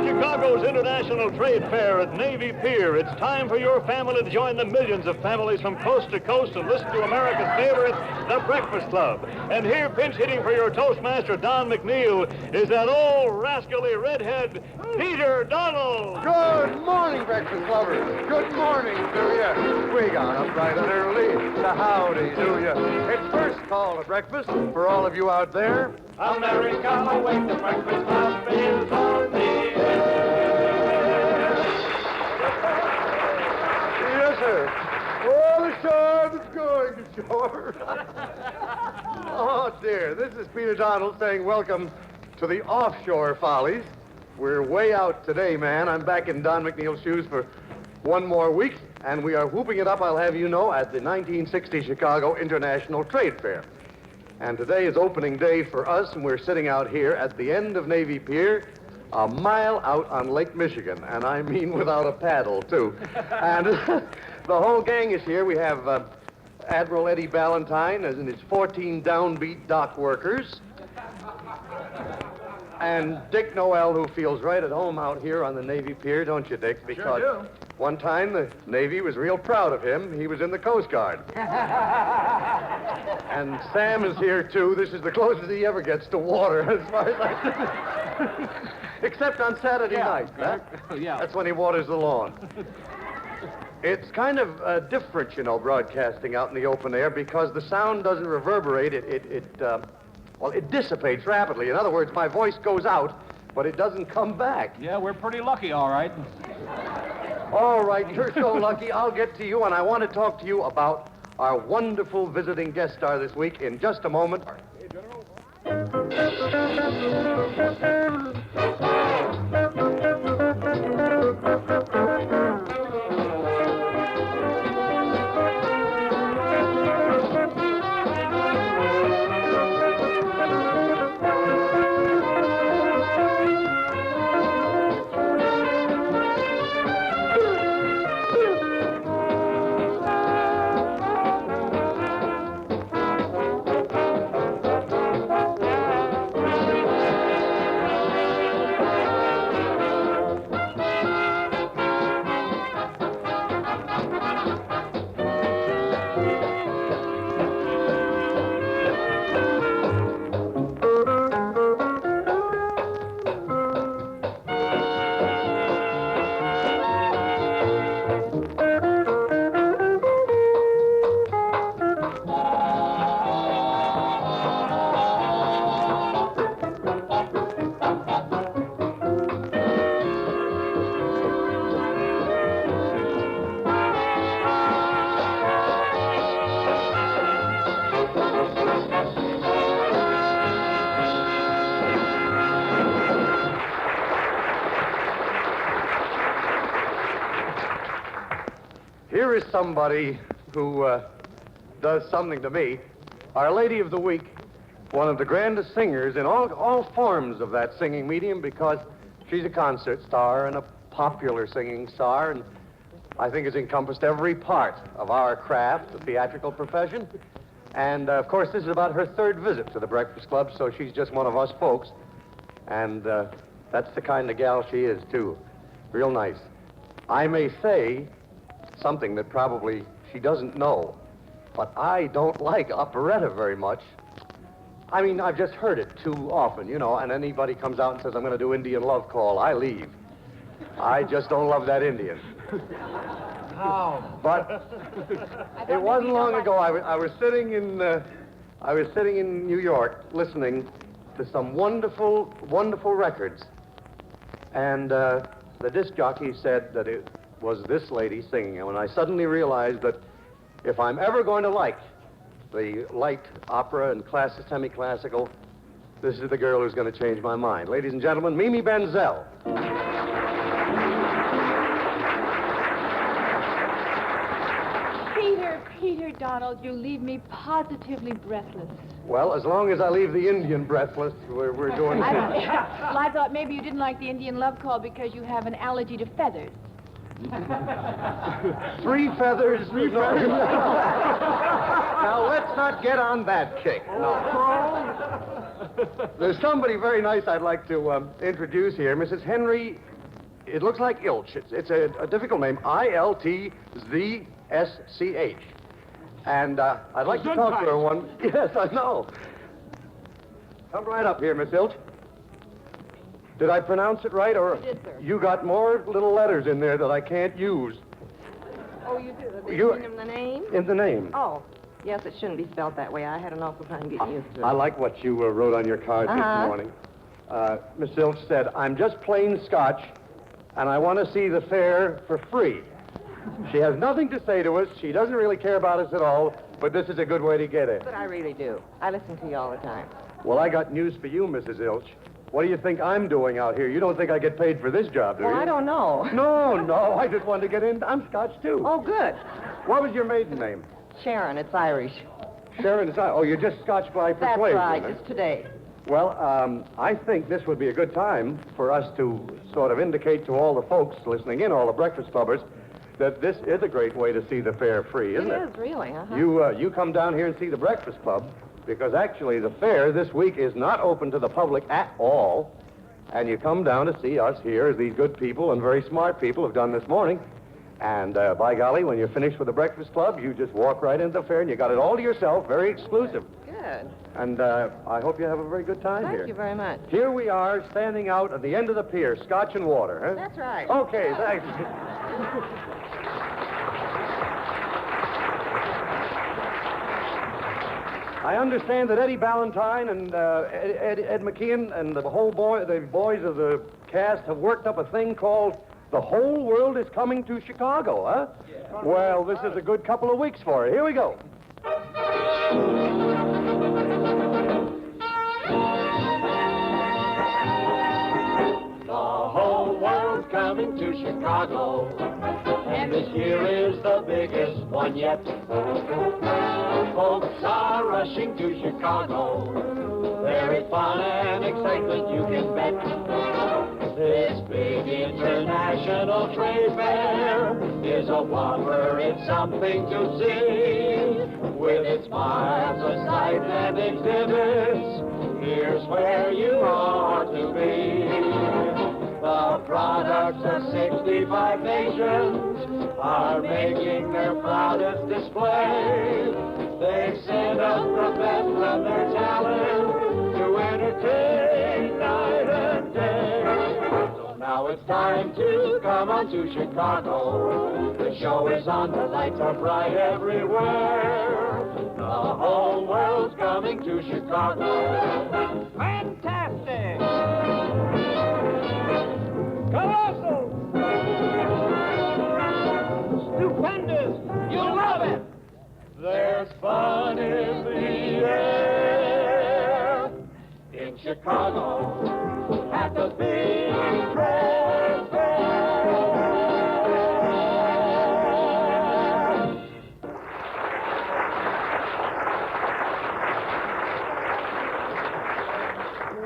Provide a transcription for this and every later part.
Chicago's International Trade Fair at Navy Pier. It's time for your family to join the millions of families from coast to coast and listen to America's favorite, The Breakfast Club. And here, pinch hitting for your Toastmaster, Don McNeill, is that old rascally redhead, Peter Donell. Good morning, Breakfast Lovers. Good morning to you. We got up bright and early. So howdy do you. It's first call to breakfast for all of you out there. America, awake, The Breakfast Club is on the air. Yes, sir. Oh, the shore is going to shore. Oh, dear. This is Peter Donell saying welcome to the offshore follies. We're way out today, man. I'm back in Don McNeill's shoes for one more week, and we are whooping it up, I'll have you know, at the 1960 Chicago International Trade Fair. And today is opening day for us, and we're sitting out here at the end of Navy Pier, a mile out on Lake Michigan, and I mean without a paddle, too. And the whole gang is here. We have Admiral Eddie Ballantyne and his 14 downbeat dock workers, and Dick Noel, who feels right at home out here on the Navy Pier, don't you, Dick? Because sure do. One time the Navy was real proud of him. He was in the Coast Guard. And Sam is here, too. This is the closest he ever gets to water, as far as I except on Saturday night. Yeah. That's when he waters the lawn. It's kind of different, you know, broadcasting out in the open air because the sound doesn't reverberate. It dissipates rapidly. In other words, my voice goes out, but it doesn't come back. Yeah, we're pretty lucky, all right. All right, you're so lucky. I'll get to you, and I want to talk to you about our wonderful visiting guest star this week in just a moment. Hey, General. Here is somebody who does something to me. Our Lady of the Week, one of the grandest singers in all forms of that singing medium because she's a concert star and a popular singing star, and I think has encompassed every part of our craft, the theatrical profession. And, of course, this is about her third visit to the Breakfast Club, so she's just one of us folks. And that's the kind of gal she is, too. Real nice. I may say something that probably she doesn't know, but I don't like operetta very much. I mean, I've just heard it too often, you know, and anybody comes out and says, I'm going to do Indian Love Call, I leave. I just don't love that Indian. How? But it wasn't long ago. I was sitting in New York listening to some wonderful, wonderful records, and the disc jockey said that it was this lady singing, and when I suddenly realized that if I'm ever going to like the light opera and semi-classical, this is the girl who's going to change my mind. Ladies and gentlemen, Mimi Benzel. Peter Donald, you leave me positively breathless. Well, as long as I leave the Indian breathless, we're doing Well, I thought maybe you didn't like the Indian Love Call because you have an allergy to feathers. Three feathers. Now, let's not get on that kick. No. There's somebody very nice I'd like to introduce here. Mrs. Henry, it looks like Ilch. It's a difficult name. Iltzsch. And I'd like to talk to her one... Yes, I know. Come right up here, Miss Ilch. Did I pronounce it right, or... You did, sir. You got more little letters in there that I can't use. Oh, you do? In the name? In the name. Oh, yes, it shouldn't be spelled that way. I had an awful time getting used to it. I like what you wrote on your card this morning. Miss Ilch said, I'm just plain Scotch, and I want to see the fair for free. She has nothing to say to us. She doesn't really care about us at all, but this is a good way to get it. But I really do. I listen to you all the time. Well, I got news for you, Mrs. Ilch. What do you think I'm doing out here? You don't think I get paid for this job, do you? Well, I don't know. No, I just wanted to get in. I'm Scotch, too. Oh, good. What was your maiden name? Sharon, it's Irish. Sharon is... Oh, you're just Scotch by persuasion. That's right, huh? just today. Well, I think this would be a good time for us to sort of indicate to all the folks listening in, all the breakfast clubbers, that this is a great way to see the fair free, isn't it? It is, really, uh-huh. You come down here and see the Breakfast Club, because actually the fair this week is not open to the public at all, and you come down to see us here, as these good people and very smart people have done this morning, and by golly, when you're finished with the Breakfast Club, you just walk right into the fair, and you got it all to yourself, very exclusive. Good. And I hope you have a very good time here. Thank you very much. Here we are, standing out at the end of the pier, Scotch and water, huh? That's right. Okay, thanks. I understand that Eddie Ballantyne and Ed McKeon and the boys of the cast have worked up a thing called The Whole World is Coming to Chicago, huh? Yeah. Well, this is a good couple of weeks for it. Here we go. The whole world's coming to Chicago, and this year is the biggest one yet. Folks are rushing to Chicago. There is fun and excitement, you can bet. This big international trade fair is a whopper, it's something to see. With its miles of sight and exhibits, here's where you are to be. The products of 65 nations are making their proudest display. They send up the best of their talent to entertain night and day. So now it's time to come on to Chicago. The show is on, the lights are bright everywhere. The whole world's coming to Chicago. Fantastic! Colossal! Stupendous! You'll love it! There's fun in the air in Chicago at the big trade fair.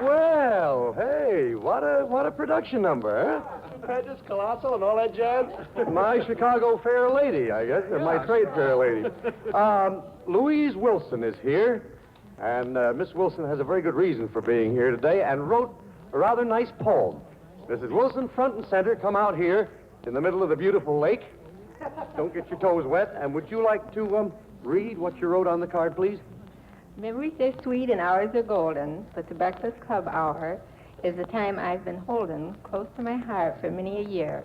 Well, hey, what a production number, huh? Just colossal and all that jazz? My Chicago fair lady, I guess, or my trade fair lady. Louise Wilson is here, and Miss Wilson has a very good reason for being here today and wrote a rather nice poem. Mrs. Wilson, front and center, come out here in the middle of the beautiful lake. Don't get your toes wet. And would you like to read what you wrote on the card, please? Memories are sweet and hours are golden, but the Breakfast Club hour is the time I've been holding close to my heart for many a year.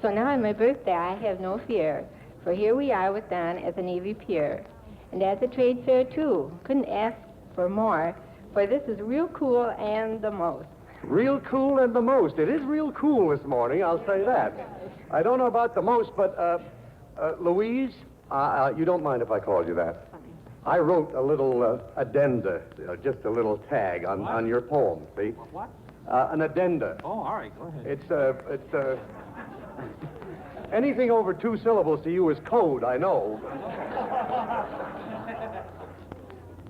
So now on my birthday, I have no fear, for here we are with Don at the Navy Pier. And at the trade fair, too. Couldn't ask for more, for this is real cool and the most. Real cool and the most. It is real cool this morning, I'll say that. I don't know about the most, but, Louise, you don't mind if I call you that. I wrote a little addenda, just a little tag on your poem, see? What? An addenda. Oh, all right, go ahead. It's anything over 2 syllables to you is code, I know.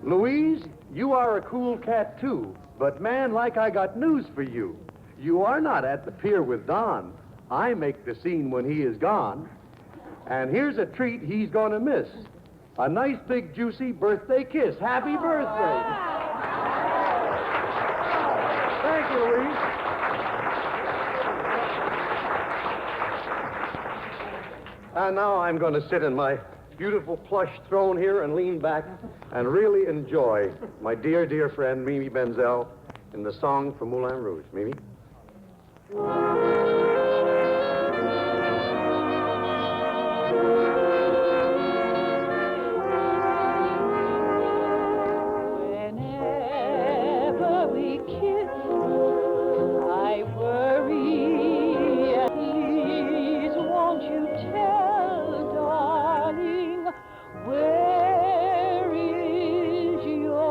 Louise, you are a cool cat, too. But, man, like I got news for you. You are not at the pier with Don. I make the scene when he is gone. And here's a treat he's gonna miss. A nice, big, juicy birthday kiss. Happy birthday. And now I'm going to sit in my beautiful plush throne here and lean back and really enjoy my dear, dear friend, Mimi Benzel, in the song from Moulin Rouge. Mimi? Whenever we kiss, I worry. Please, won't you tell, darling, where is your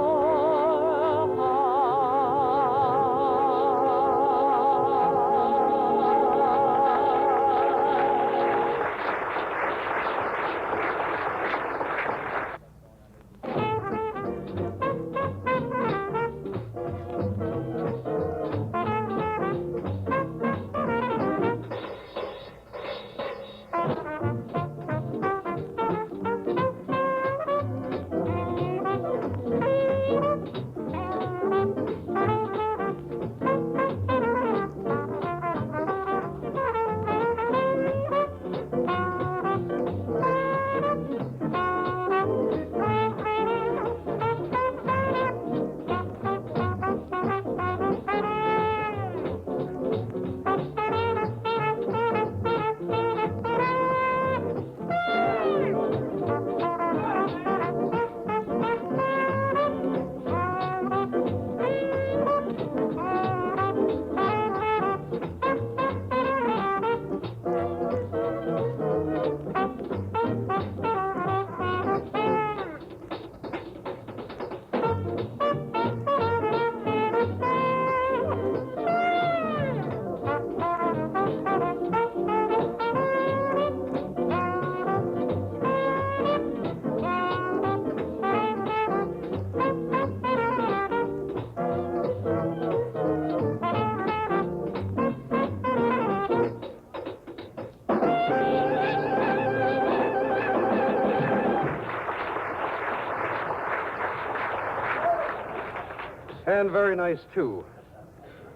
And very nice, too.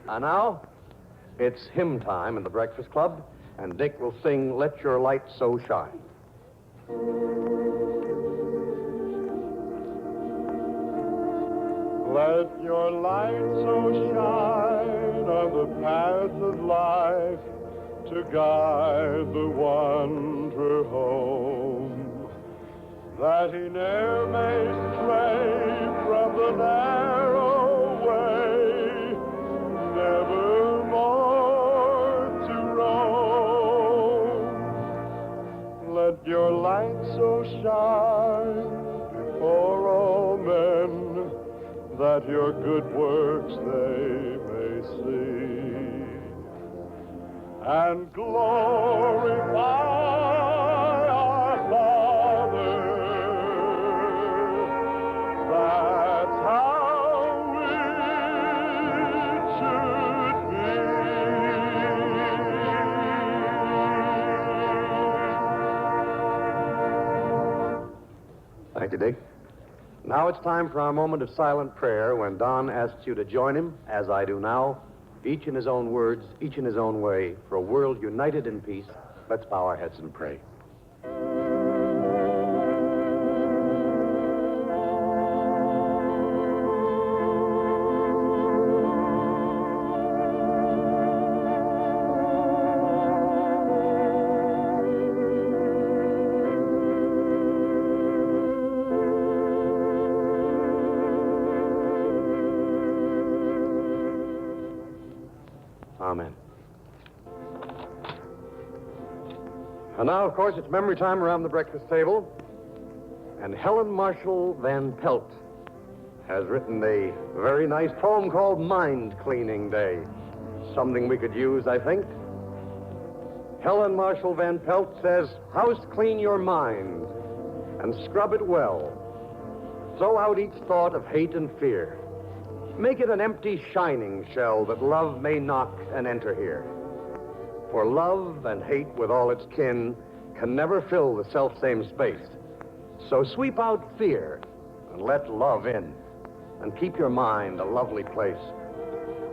And now, it's hymn time in the Breakfast Club, and Dick will sing Let Your Light So Shine. Let your light so shine on the path of life to guide the wanderer home, that he ne'er may stray from the narrow way, never more to roam. Let your light so shine before all men, that your good works they may see, and glorify our Father. That's how it should be. Thank you, Dick. Now it's time for our moment of silent prayer when Don asks you to join him, as I do now, each in his own words, each in his own way, for a world united in peace. Let's bow our heads and pray. Amen. And now, of course, it's memory time around the breakfast table. And Helen Marshall Van Pelt has written a very nice poem called Mind Cleaning Day. Something we could use, I think. Helen Marshall Van Pelt says, house clean your mind and scrub it well. Throw out each thought of hate and fear. Make it an empty shining shell that love may knock and enter here. For love and hate with all its kin can never fill the selfsame space. So sweep out fear and let love in, and keep your mind a lovely place.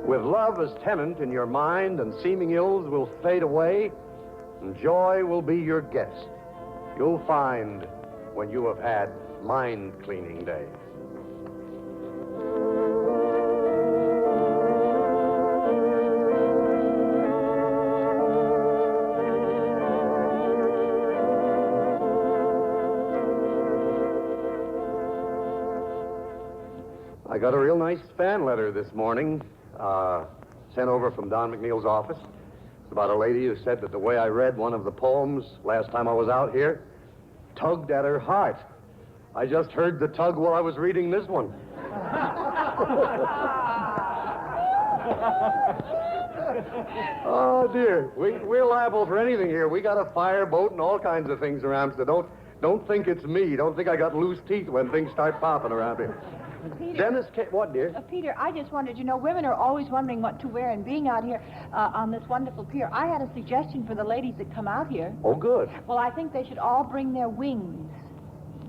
With love as tenant in your mind, and seeming ills will fade away, and joy will be your guest. you'll find when you have had mind-cleaning days. I got a real nice fan letter this morning, sent over from Don McNeill's office. It's about a lady who said that the way I read one of the poems last time I was out here tugged at her heart. I just heard the tug while I was reading this one. Oh, dear. We're liable for anything here. We got a fireboat and all kinds of things around, so don't think it's me. Don't think I got loose teeth when things start popping around here. Peter. Dennis, what, dear? Peter, I just wondered, women are always wondering what to wear, and being out here on this wonderful pier, I had a suggestion for the ladies that come out here. Oh, good. Well, I think they should all bring their wings.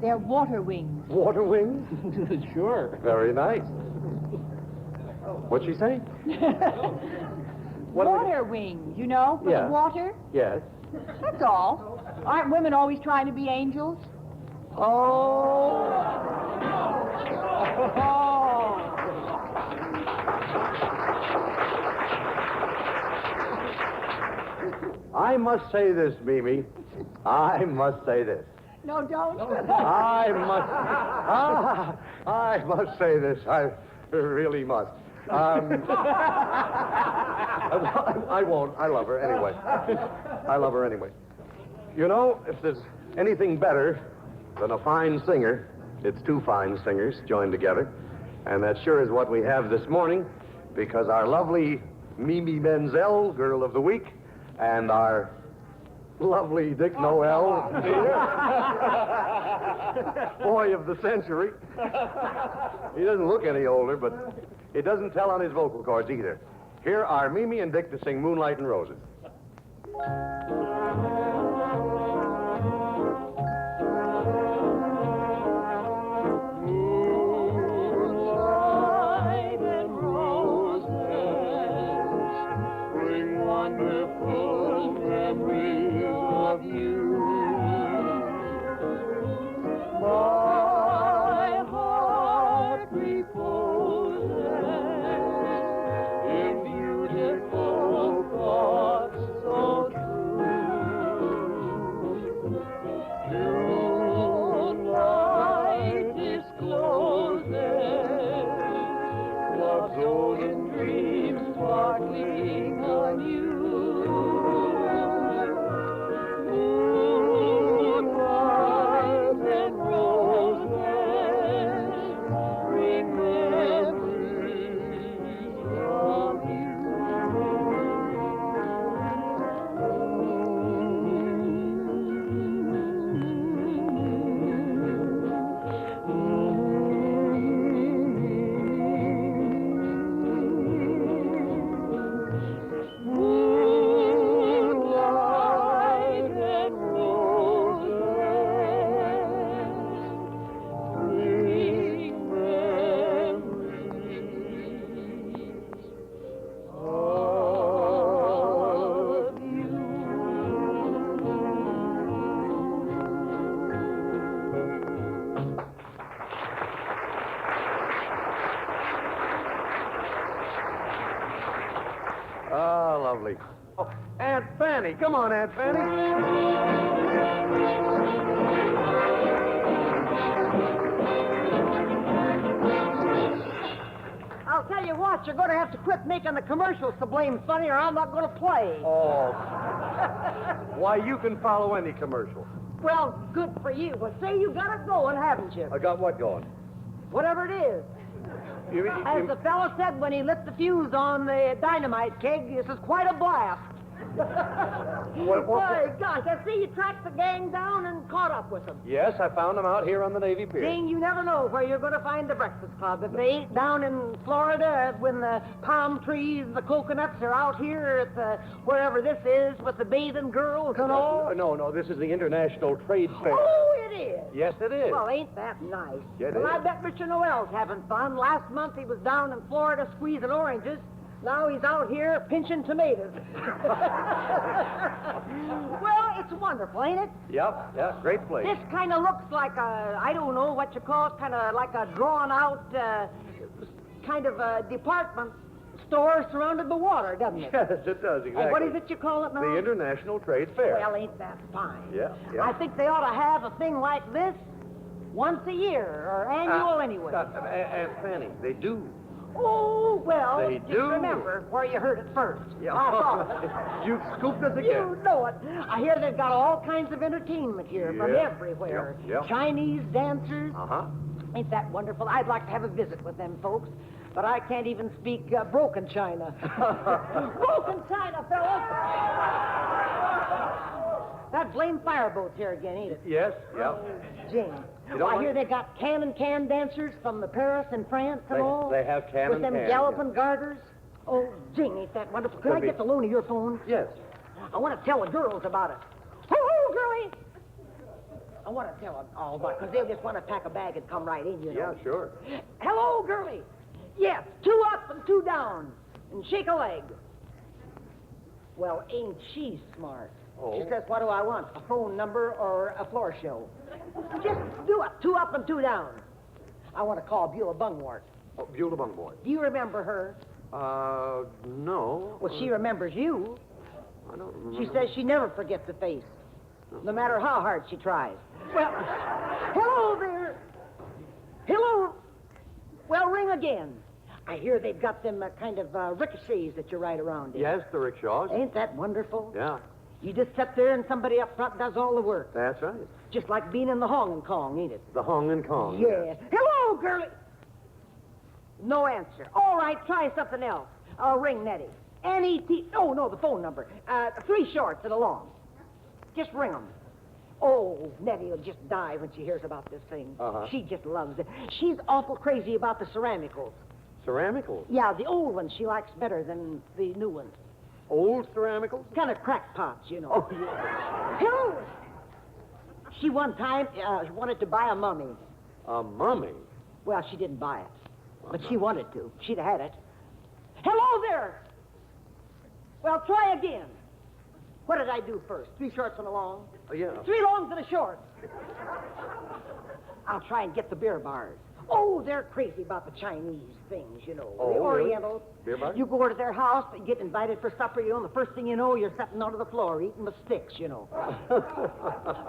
Their water wings. Water wings? Sure. Very nice. What'd she say? Water wings, for Yeah. the water. Yes. That's all. Aren't women always trying to be angels? Oh. I must say this, Mimi. I must say this. No, don't. I must say this. I really must. I won't. I love her anyway. I love her anyway. If there's anything better than a fine singer, it's two fine singers joined together. And that sure is what we have this morning, because our lovely Mimi Menzel, Girl of the Week, and our lovely Dick Noel, Boy of the Century. He doesn't look any older, but it doesn't tell on his vocal cords either. Here are Mimi and Dick to sing Moonlight and Roses. Moonlight and roses bring wonderful memories of you. My heart reposes in beautiful thoughts so true. Moonlight discloses love's golden dreams sparkling on you. Moonlight and roses bring memories of Moonlight and roses bring memories of you. Ah, lovely. Oh, Aunt Fanny. Come on, Aunt Fanny. I'll tell you what, you're going to have to quit making the commercials so blame funny, or I'm not going to play. Oh. Why, you can follow any commercial. Well, good for you. Well, say you got it going, haven't you? I got what going? Whatever it is. As the fellow said when he lit the fuse on the dynamite keg, this is quite a blast. My gosh, I see you tracked the gang down and caught up with them. Yes, I found them out here on the Navy Pier. Ding, you never know where you're going to find the Breakfast Club. If they ain't down in Florida when the palm trees and the coconuts are out here at the, wherever this is with the bathing girls and all. No, this is the International Trade Fair. Oh, it is. Yes, it is. Well, ain't that nice? Yeah, it well, is. I bet Mr. Noel's having fun. Last month he was down in Florida squeezing oranges. Now he's out here pinching tomatoes. Well, it's wonderful, ain't it? Yep, yeah, great place. This kind of looks like a, I don't know what you call it, kind of like a drawn-out kind of a department store surrounded by water, doesn't it? Yes, it does, exactly. And what is it you call it now? The International Trade Fair. Well, ain't that fine? Yeah, yeah. I think they ought to have a thing like this once a year, or annual anyway. Aunt Fanny, they do. Oh, well, They just do. remember where you heard it first. Yeah. I thought. You've scooped us again. You know it. I hear they've got all kinds of entertainment here from Yeah. everywhere. Yeah. Chinese dancers. Uh-huh. Ain't that wonderful? I'd like to have a visit with them folks, but I can't even speak broken China. Broken China, fellas! That blamed fireboat's here again, ain't it? Yes, yeah. Jane. You don't I want- hear they got can dancers from the Paris and France and all. They have can with and them can, galloping garters. Oh, Jane, ain't that wonderful? Could Could I be. get the loan of your phone? Yes. I want to tell the girls about it. Ho-ho, girlie! I want to tell them all about it, because they'll just want to pack a bag and come right in, you know. Yeah, sure. Hello, girlie. Yes, 2 up and 2 down. And shake a leg. Well, ain't she smart? Oh. She says, what do I want? A phone number or a floor show? Just do it. 2 up and 2 down. I want to call Beulah Bungwart. Oh, Beulah Bungboy. Do you remember her? No. Well, she remembers you. I don't remember. She says she never forgets a face, no matter how hard she tries. Well, hello there. Hello. Well, ring again. I hear they've got them kind of ricochets that you ride around in. Yes, the rickshaws. Ain't that wonderful? Yeah, You just sit there and somebody up front does all the work. that's right. Just like being in the Hong and Kong, ain't it? The Hong and Kong. Yeah. Hello, girlie. No answer. All right, try something else. I'll ring Nettie. N-E-T... Oh, no, the phone number. 3 shorts and a long. Just ring them. Oh, Nettie will just die when she hears about this thing. Uh-huh. She just loves it. She's awful crazy about the ceramicals. Ceramicals. Yeah, the old ones she likes better than the new ones. Old ceramicals? Kind of crackpots, you know. Oh, yeah. Hello. She one time wanted to buy a mummy. A mummy? Well, she didn't buy it, but she wanted to. She'd have had it. Hello there. Well, try again. What did I do first? 3 shorts and a long? Oh, yeah. 3 longs and a short. I'll try and get the beer bars. Oh, they're crazy about the Chinese things, you know. Oh, the really? Orientals. Beer bars? You go to their house, and get invited for supper, you know, and the first thing you know, you're sitting under the floor eating the sticks, you know.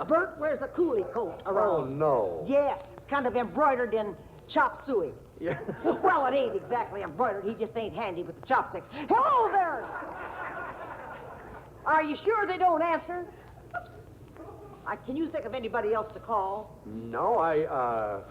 Bert wears a coolie coat around. Oh, no. Yeah, kind of embroidered in chop suey. Yeah. Well, it ain't exactly embroidered. He just ain't handy with the chopsticks. Hello there! Are you sure they don't answer? Can you think of anybody else to call? No,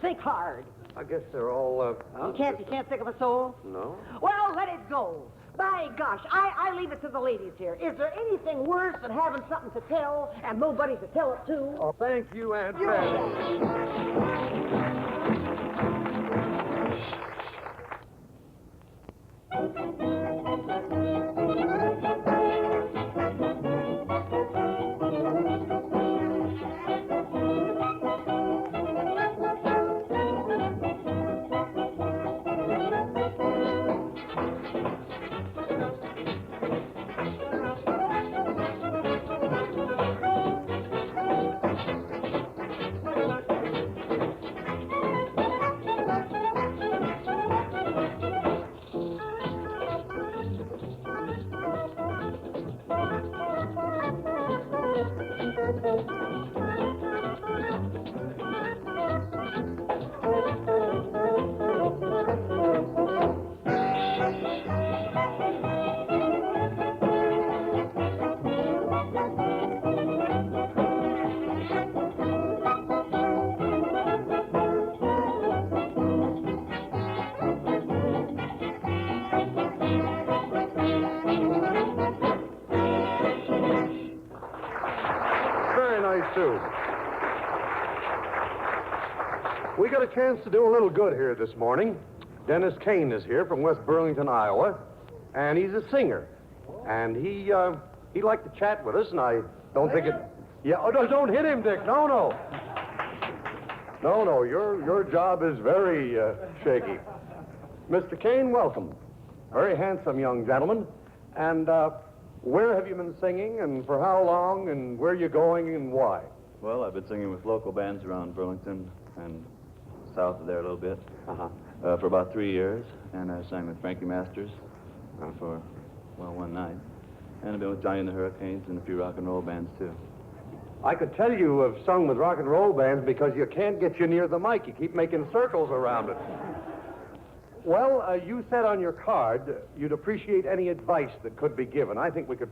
Think hard. I guess they're all, You can't think of a soul? No. Well, let it go. By gosh, I leave it to the ladies here. Is there anything worse than having something to tell and nobody to tell it to? Oh, thank you, Aunt Fanny. Too. We got a chance to do a little good here this morning. Dennis Kane is here from West Burlington, Iowa, and he's a singer. And he liked to chat with us, and I don't think it... Yeah, oh, don't hit him, Dick. No. No, your job is very shaky. Mr. Kane, welcome. Very handsome young gentleman. And where have you been singing, and for how long, and where are you going, and why? Well, I've been singing with local bands around Burlington and south of there a little bit for about 3 years. And I sang with Frankie Masters for, well, one night. And I've been with Johnny and the Hurricanes and a few rock and roll bands, too. I could tell you have sung with rock and roll bands because you can't get you near the mic. You keep making circles around it. Well, you said on your card you'd appreciate any advice that could be given. I think we could